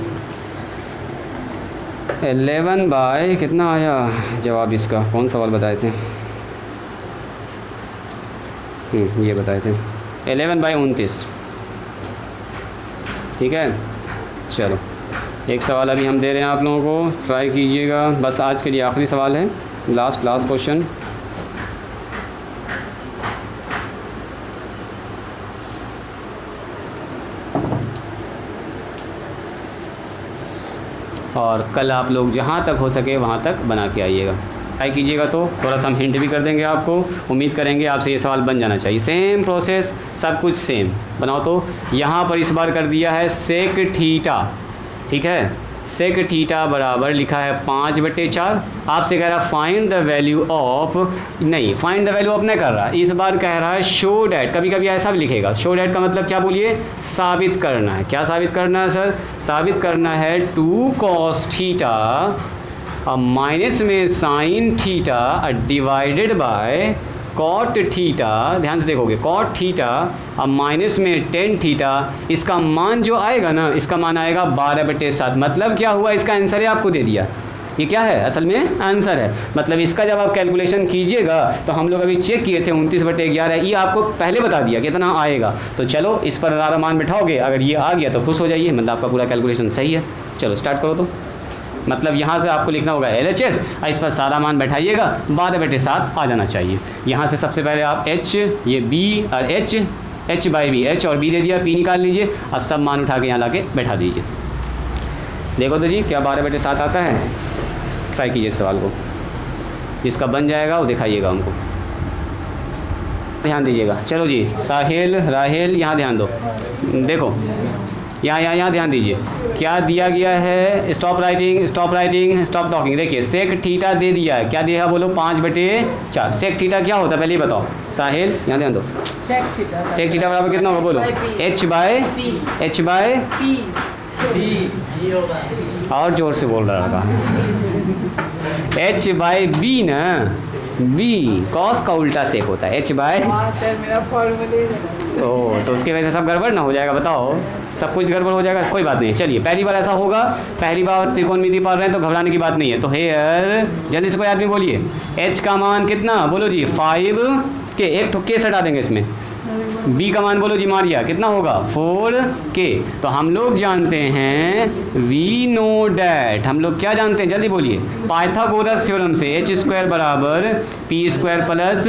11 कितना आया जवाब इसका? कौन सवाल बताए थे? ये बताए थे 11/29। ठीक है, चलो एक सवाल अभी हम दे रहे हैं आप लोगों को, ट्राई कीजिएगा। बस आज के लिए आखिरी सवाल है, लास्ट क्वेश्चन। और कल आप लोग जहाँ तक हो सके वहाँ तक बना के आइएगा, ट्राई कीजिएगा तो थोड़ा सा हम हिंट भी कर देंगे आपको। उम्मीद करेंगे आपसे ये सवाल बन जाना चाहिए। सेम प्रोसेस, सब कुछ सेम। बनाओ तो यहाँ पर इस बार कर दिया है सेक थीटा, ठीक है, सेक थीटा बराबर लिखा है 5/4। आपसे कह रहा है फाइंड द वैल्यू ऑफ, नहीं फाइंड द वैल्यू ऑफ नहीं कर रहा, इस बार कह रहा है शो डैट। कभी कभी ऐसा भी लिखेगा, शो डैट का मतलब क्या बोलिए? साबित करना है। क्या साबित करना है सर? साबित करना है 2 cos थीटा अब माइनस में sine theta divided by cot theta. ध्यान से देखोगे, कॉट थीटा अब माइनस में टेन थीटा, इसका मान जो आएगा ना, इसका मान आएगा 12/7। मतलब क्या हुआ? इसका आंसर है आपको दे दिया। ये क्या है, असल में आंसर है। मतलब इसका जब आप कैलकुलेशन कीजिएगा तो हम लोग अभी चेक किए थे 29/11, ये आपको पहले बता दिया कितना आएगा। तो चलो इस पर ज़्यादा मान बिठाओगे, अगर ये आ गया तो खुश हो जाइए, मतलब आपका पूरा कैलकुलेशन सही है। चलो स्टार्ट करो। तो मतलब यहाँ से आपको लिखना होगा LHS और इस पर सारा मान बैठाइएगा, 12/7 आ जाना चाहिए। यहाँ से सबसे पहले आप H, ये B और H/B, H और B दे दिया, P निकाल लीजिए। अब सब मान उठा के यहाँ ला के बैठा दीजिए। देखो तो जी क्या 12/7 आता है, ट्राई कीजिए इस सवाल को, जिसका बन जाएगा वो दिखाइएगा हमको, ध्यान दीजिएगा। चलो जी साहिल, राहेल यहाँ ध्यान दो, देखो यहाँ ध्यान दीजिए क्या दिया गया है। Stop writing, stop writing, stop talking. देखिए सेक थीटा दे दिया है, क्या दिया है बोलो, 5/4। सेक थीटा क्या होता है पहले ही बताओ साहिल, यहाँ ध्यान दो। सेक थीटा बराबर कितना होगा बोलो, H/P। और जोर से बोल रहा होगा, H/B ना, B कॉस का उल्टा सेक होता है, सर मेरा फॉर्मूले। ओह तो उसकी वजह से सब गड़बड़ ना हो जाएगा, बताओ सब कुछ गड़बड़ हो जाएगा, कोई बात नहीं। चलिए पहली बार ऐसा होगा, पहली बार त्रिकोणमिति पढ़ रहे हैं तो घबराने की बात नहीं है। तो हेयर जल्दी से कोई आदमी बोलिए, H का मान कितना बोलो जी, 5K, एक तो K हटा देंगे इसमें। B का मान बोलो जी मारिया, कितना होगा 4K। तो हम लोग जानते हैं, वी नो डैट, हम लोग क्या जानते हैं जल्दी बोलिए, पाइथागोरस थ्योरम से H² बराबर P² प्लस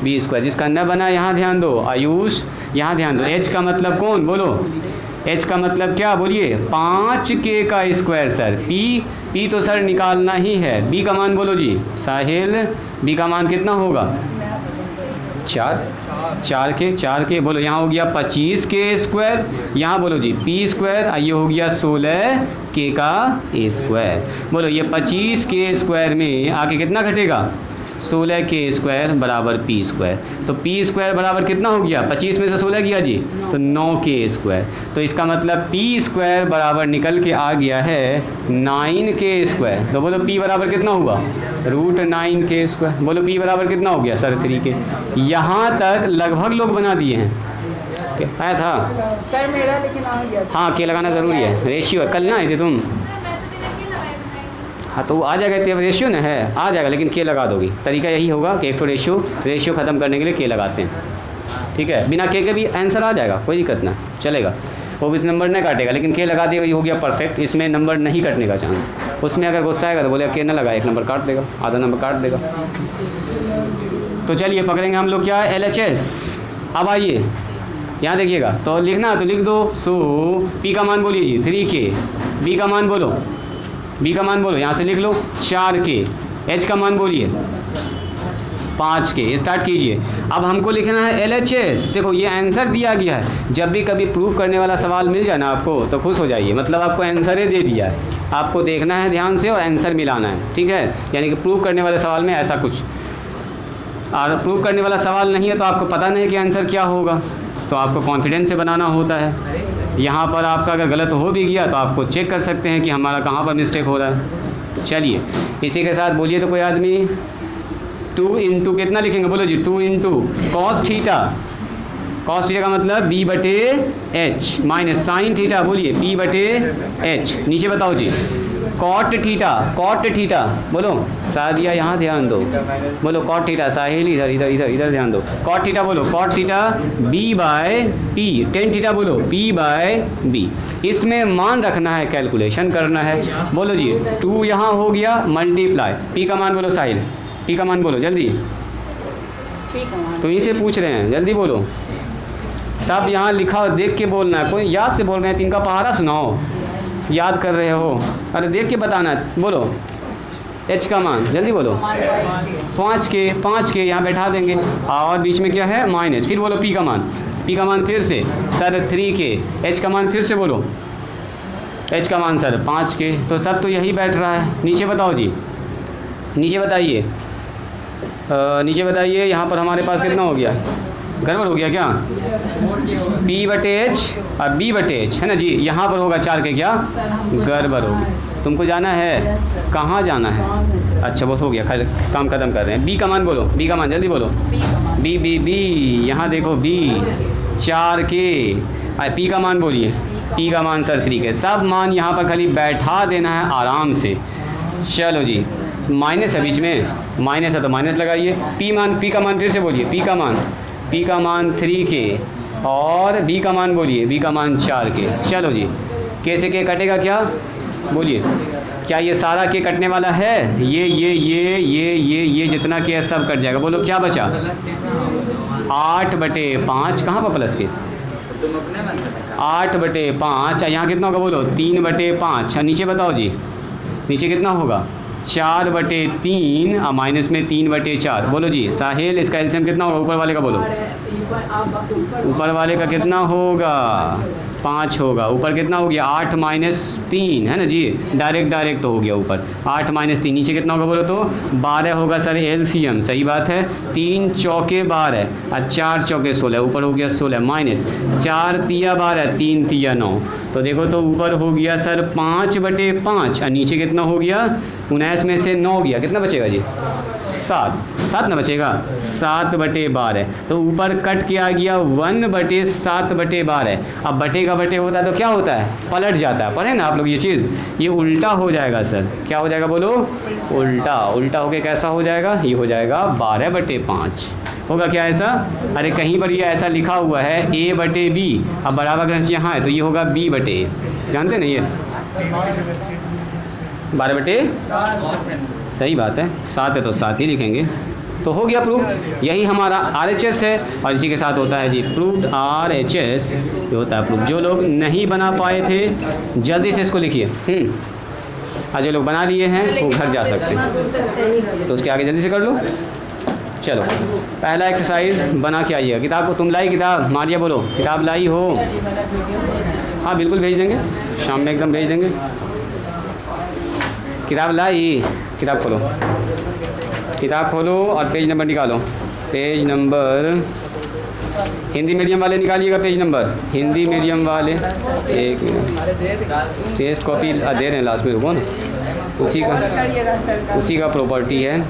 B², जिसका न बना यहाँ ध्यान दो, आयुष यहाँ ध्यान दो। H का मतलब कौन बोलो, H का मतलब क्या बोलिए, 5K का स्क्वायर सर। P तो सर निकालना ही है। B का मान बोलो जी साहिल, B का मान कितना होगा, 4K बोलो। यहाँ हो गया 25K², यहाँ बोलो जी P², ये हो गया 16K का A² बोलो। ये 25K² में आके कितना घटेगा, 16K² बराबर P²। तो P² बराबर कितना हो गया, 25 में से 16 गया जी तो 9K²। तो इसका मतलब P² बराबर निकल के आ गया है 9K²। तो बोलो P बराबर कितना हुआ, √9K²। बोलो P बराबर कितना हो गया सर, 3K। यहाँ तक लगभग लोग बना दिए हैं, आया था सर मेरा लेकिन आ गया। हाँ K लगाना ज़रूरी है, रेशियो कल ना आए थे तुम। हाँ तो आ जाएगा, इतने रेशियो ना है आ जाएगा, लेकिन K लगा दोगी। तरीका यही होगा कि एक तो रेशियो ख़त्म करने के लिए K लगाते हैं, ठीक है। बिना K के भी आंसर आ जाएगा, कोई दिक्कत ना, चलेगा। वो भी नंबर नहीं काटेगा, लेकिन K लगा दिया हो गया परफेक्ट। इसमें नंबर नहीं कटने का चांस। उसमें अगर गुस्सा आएगा तो बोले K ना लगा, एक नंबर काट देगा, आधा नंबर काट देगा। तो चलिए पकड़ेंगे हम लोग क्या, LHS। अब आइए यहाँ देखिएगा, तो लिखना तो लिख दो। सो P का मान बोलिए जी 3K, B का मान बोलो, B का मान बोलो, यहाँ से लिख लो 4K, H का मान बोलिए 5K। स्टार्ट कीजिए। अब हमको लिखना है LHS। देखो ये आंसर दिया गया है, जब भी कभी प्रूव करने वाला सवाल मिल जाए ना आपको तो खुश हो जाइए, मतलब आपको आंसर ही दे दिया है, आपको देखना है ध्यान से और आंसर मिलाना है, ठीक है। यानी कि प्रूव करने वाले सवाल में ऐसा कुछ, और प्रूव करने वाला सवाल नहीं है तो आपको पता नहीं कि आंसर क्या होगा, तो आपको कॉन्फिडेंस से बनाना होता है। यहाँ पर आपका अगर गलत हो भी गया तो आपको चेक कर सकते हैं कि हमारा कहाँ पर मिस्टेक हो रहा है। चलिए इसी के साथ बोलिए तो कोई आदमी, 2 इंटू कितना लिखेंगे बोलो जी, 2 इंटू कॉस थीटा का मतलब B/H माइनस साइन थीटा बोलिए P/H। नीचे बताओ जी कॉट थीटा बोलो, सादिया यहाँ ध्यान दो, बोलो कॉट थीटा। साहिल इधर ध्यान दो, कॉट थीटा बोलो, cot theta B/P। Tan theta बोलो P/B। इसमें मान रखना है, कैलकुलेशन करना है। बोलो जी 2 यहाँ हो गया मल्टीप्लाई, P का मान बोलो साहिल, P का मान बोलो जल्दी, तो इसे पूछ रहे हैं जल्दी बोलो। सब यहाँ लिखा देख के बोलना है, कोई याद से बोल रहे हैं, 3 का पहाड़ा सुनाओ, याद कर रहे हो, अरे देख के बताना है। बोलो H का मान जल्दी बोलो, 5K यहाँ बैठा देंगे, और बीच में क्या है माइनस। फिर बोलो P का मान फिर से सर 3K। H का मान फिर से बोलो, H का मान सर 5K। तो सब तो यही बैठ रहा है। नीचे बताओ जी, नीचे बताइए यहाँ पर हमारे पास कितना हो गया, गड़बड़ हो गया क्या, P/H और B/H है ना जी। यहाँ पर होगा 4K, क्या गड़बड़ होगी। तुमको जाना है, कहाँ जाना है, अच्छा बस हो गया, काम खत्म कर रहे हैं। B का मान बोलो, B का मान जल्दी बोलो, B यहाँ देखो B 4K। P का मान बोलिए, P का मान सर 3K। सब मान यहाँ पर खाली बैठा देना है आराम से, चलो जी, माइनस है बीच में, माइनस है तो माइनस लगाइए। पी का मान फिर से बोलिए, पी का मान 3 के और बी का मान बोलिए, बी का मान 4 के। चलो जी, के से के कटेगा क्या बोलिए, क्या ये सारा के कटने वाला है? ये जितना के है सब कट जाएगा। बोलो क्या बचा? 8/5। कहाँ पर प्लस के? 8/5। यहाँ कितना होगा बोलो? 3/5। नीचे बताओ जी, नीचे कितना होगा? 4/3 और माइनस में 3/4। बोलो जी साहिल, इसका एलसीएम कितना होगा? ऊपर वाले का बोलो, ऊपर वाले का कितना होगा? 5 होगा। ऊपर कितना हो गया? 8 - 3 है ना जी, डायरेक्ट तो हो गया ऊपर 8 - 3। नीचे कितना होगा बोलो तो? 12 होगा सर एलसीएम। सही बात है, 3 चौके 12 और 4 चौके 16, ऊपर हो गया 16 माइनस 4 तिया 12, 3 तिया 9। तो देखो तो ऊपर हो गया सर 5/5 और नीचे कितना हो गया? 19 में से 9 गया, कितना बचेगा जी? 7 ना बचेगा, 7/12। तो ऊपर कट के आ गया 1/7/12। अब बटे का बटे होता है तो क्या होता है? पलट जाता है। पढ़े ना आप लोग ये चीज़? ये उल्टा हो जाएगा सर। क्या हो जाएगा बोलो? उल्टा होके कैसा हो जाएगा? ये हो जाएगा 12/5। होगा क्या ऐसा? अरे कहीं पर ये ऐसा लिखा हुआ है A/B, अब बराबर ग्रंथ यहाँ है तो ये होगा B/A। जानते नहीं ये 12/, सही बात है, 7 है तो 7 ही लिखेंगे। तो हो गया प्रूफ। यही हमारा RHS है और इसी के साथ होता है जी प्रूफ्ड। RHS जो होता है प्रूफ। जो लोग नहीं बना पाए थे जल्दी से इसको लिखिए। और जो लोग बना लिए हैं वो घर जा सकते हैं, तो उसके आगे जल्दी से कर लो। चलो पहला एक्सरसाइज बना के आइएगा। किताब को तुम लाई? किताब मारिया बोलो, किताब लाई हो? हाँ बिल्कुल भेज देंगे, शाम में एकदम भेज देंगे। किताब लाई? किताब खोलो और पेज नंबर निकालो। पेज नंबर हिंदी मीडियम वाले निकालिएगा, पेज नंबर हिंदी मीडियम वाले। एक मिनट, टेस्ट कॉपी दे रहे हैं लास्ट में, रुको ना, उसी का प्रॉपर्टी है।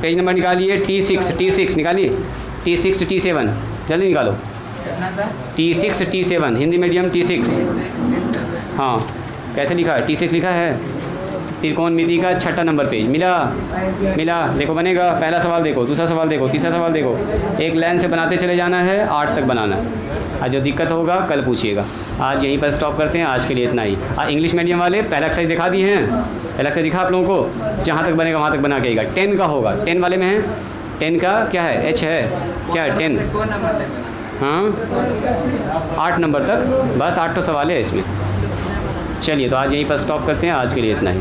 पेज नंबर निकालिए। T6 निकालिए, T6 T7 जल्दी निकालो। T6 T7 Hindi medium T6। हाँ कैसे लिखा है? T6 लिखा है। त्रिकोणमिति का 6ठा नंबर पेज मिला। देखो बनेगा। पहला सवाल देखो, दूसरा सवाल देखो, तीसरा सवाल देखो। एक लाइन से बनाते चले जाना है, 8 तक बनाना है। आज जो दिक्कत होगा कल पूछिएगा। आज यहीं पर स्टॉप करते हैं, आज के लिए इतना ही। इंग्लिश मीडियम वाले पहला एक्सरसाइज दिखा दिए हैं, पहला एक्सरसाइज दिखा आप लोगों को। जहाँ तक बनेगा वहाँ तक बना के आएगा। 10 का होगा, 10 वाले में है। 10 का क्या है? H है क्या है? 10 हाँ 8 नंबर तक, बस 8 तो सवाल है इसमें। चलिए तो आज यहीं पर स्टॉप करते हैं, आज के लिए इतना ही।